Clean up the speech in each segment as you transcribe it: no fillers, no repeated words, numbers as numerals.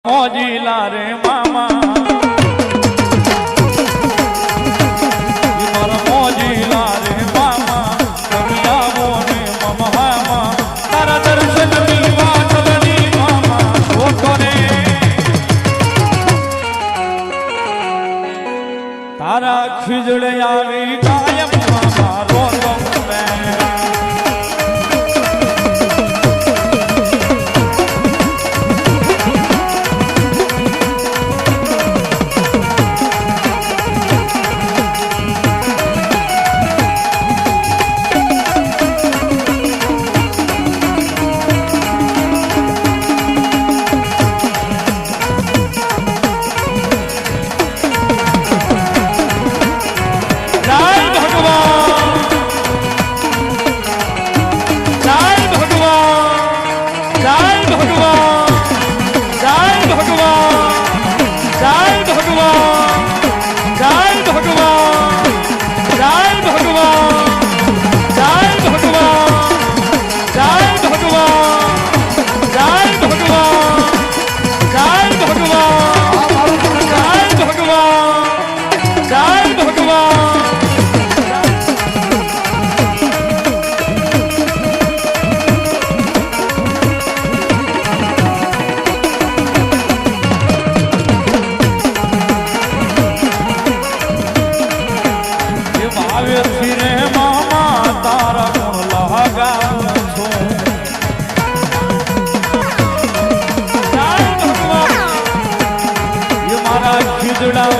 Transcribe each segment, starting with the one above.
મોજીલા રે મામા મારા મોજીલા રે મામા તમે આવો ને મામા તારા દર્શન ની વાત બની મામા ઓઠો રે તારા ખીજડે આવી કાયમ મામા રોતો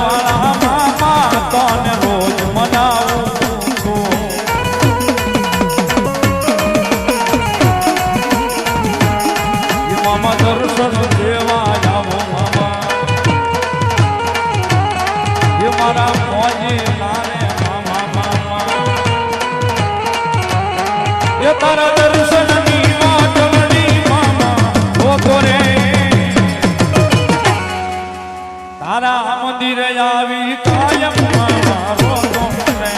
વાળા મામા તને રોજ મનાવું છું મામા દર્શન દેવા આવો મામા એ મારા મોજી લારે મામા મામા એ તારા દર્શન ની વાત બની મામા ઓતો રે તારા મંદિરે આવી કાયમ મારો ગમે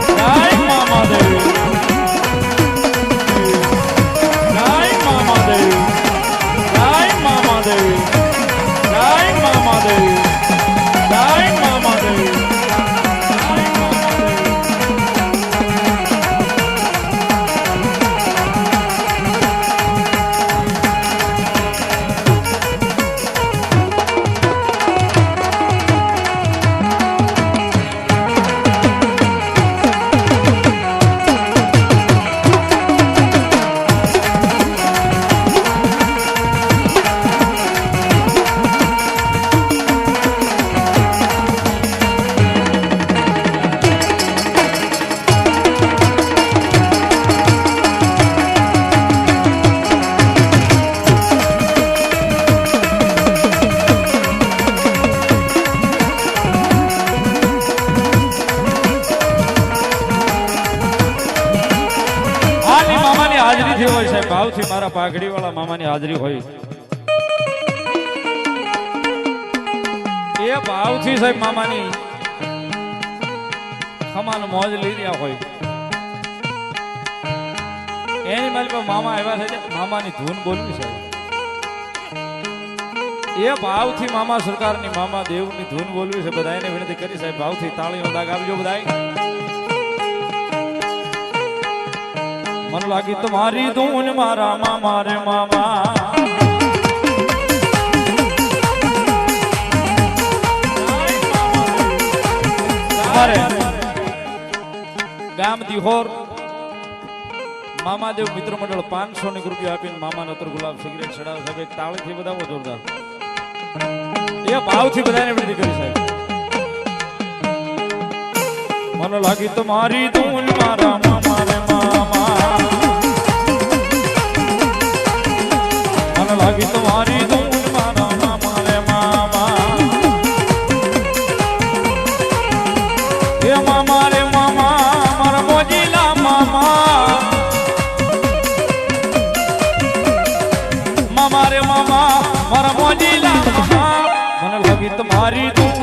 જય મામા દેવ જય મામા દેવ જય મામા દેવ જય મામા દેવ જય મામા દેવ હોય સાહેબ ભાવથી મારા પાઘડી વાળા મામાની હાજરી હોય એ ભાવથી સાહેબ મામાની ખમાન મોજ લઈ રહ્યા હોય એની મારી મામા આવ્યા છે મામાની ધૂન બોલવી છે એ ભાવથી મામા સરકારની મામા દેવની ધૂન બોલવી છે બધાને વિનંતી કરી સાહેબ ભાવથી તાળીનો દાગ આપજો બધાય मन लागी तुम्हारी धून मारा मामा रे मामा गाम दिहोर मामा देव मित्र मंडल 500 રૂપિયા આપીને મામા નતર ગુલાબ સિગરેટ ચડાવે સાહેબ એક તાળીથી બધાવો જોરદાર એ ભાવથી બધાને વિનંતી કરી સાહેબ मन लागी तुम्हारी धून मारा मामा रे मामा लागी तुम्हारी धून मारा मामा रे मामा ये मामा रे मामा मारा मोजीला मामा मामा रे मामा मारा मोजीला मामा मन लगी तुम्हारी धून